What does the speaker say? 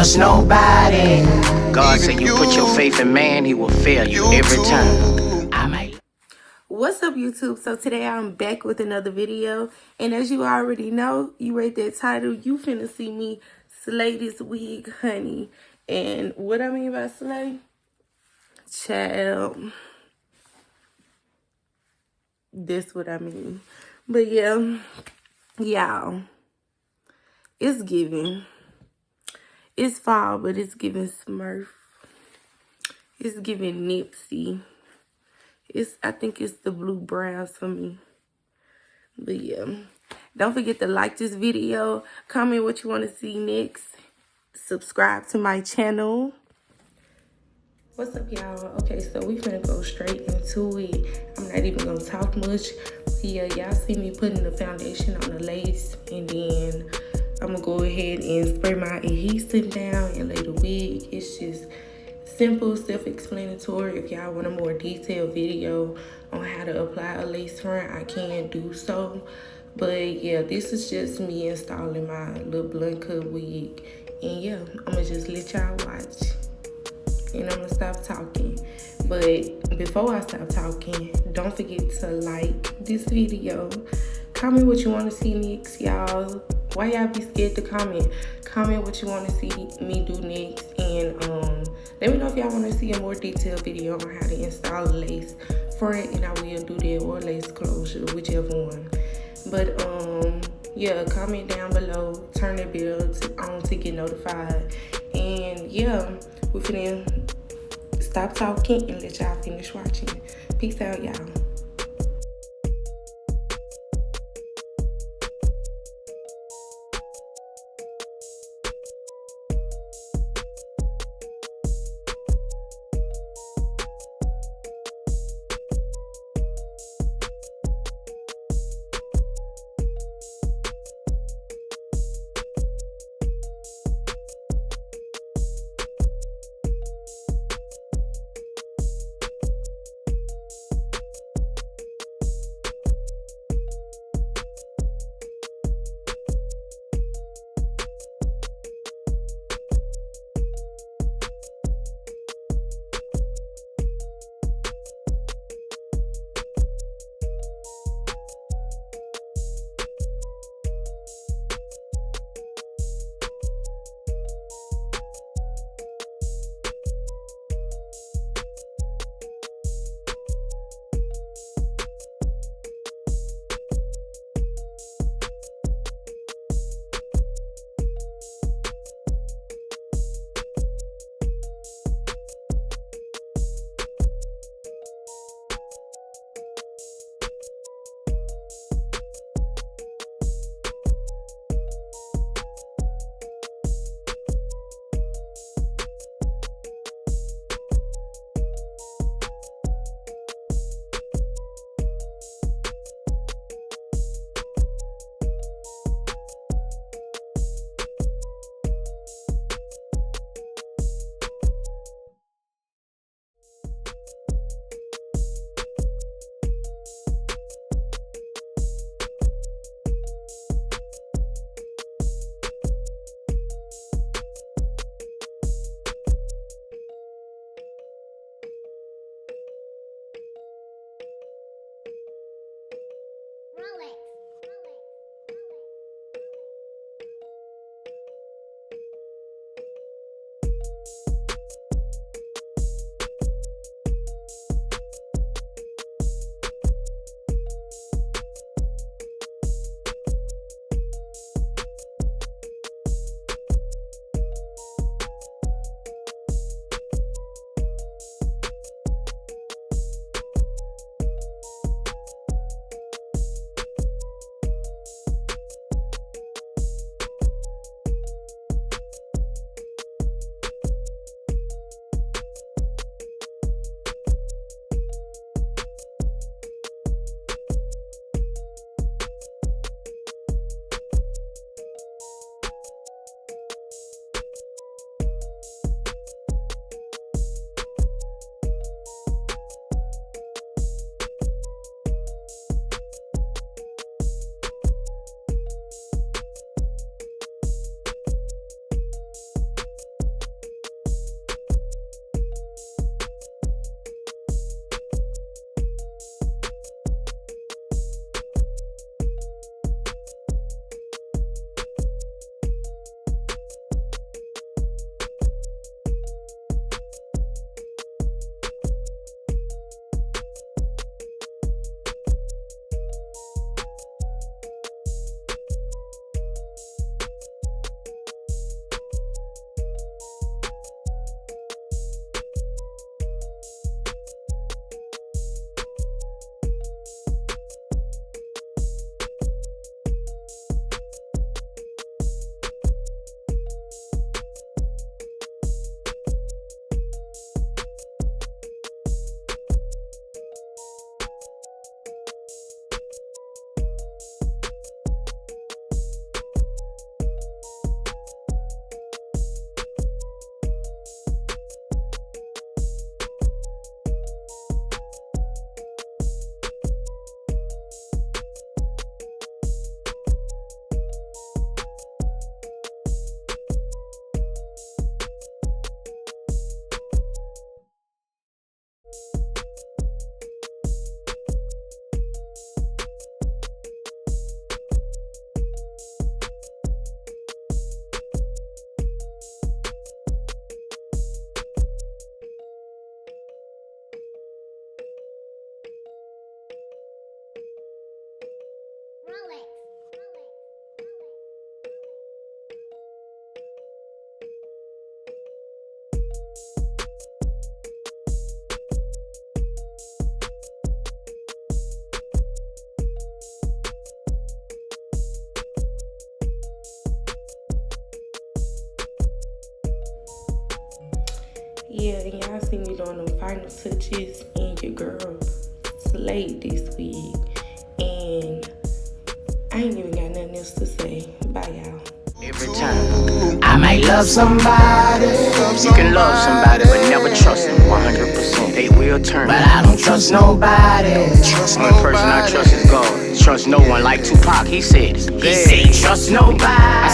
trust nobody. God said you put your faith in man, he will fail you every time. I might. What's up, YouTube? So today I'm back with another video, and as you already know, you read that title, you finna see me slay this wig, honey. And what I mean by slay, child, that's what I mean. But yeah, y'all, it's giving. It's fall, but it's giving Smurf. It's giving Nipsey. I think it's the blue brows for me. But yeah, don't forget to like this video, comment what you want to see next, subscribe to my channel. What's up, y'all? Okay, so we finna go straight into it. I'm not even gonna talk much. Yeah, y'all see me putting the foundation on the lace, and then I'm gonna go ahead and spray my adhesive down and lay the wig. It's just simple, self-explanatory. If y'all want a more detailed video on how to apply a lace front, I can do so. But yeah, this is just me installing my little blunt cut wig. And yeah, I'm gonna just let y'all watch. And I'm gonna stop talking. But before I stop talking, don't forget to like this video. Comment what you want to see next, y'all. Why y'all be scared to comment? Comment what you want to see me do next, and let me know if y'all want to see a more detailed video on how to install a lace front, and I will do that, or lace closure, whichever one. But yeah, comment down below, turn the bell on to get notified, and yeah, we're finna stop talking and let y'all finish watching. Peace out, y'all. yeah, and y'all see me doing them final touches, and your girl slayed this week. And I ain't even got nothing else to say. Bye, y'all. Every time I might love somebody. You can love somebody, but never trust them 100%. They will turn, but I don't trust nobody. Only person I trust is God. Trust no one, like Tupac, he said trust nobody.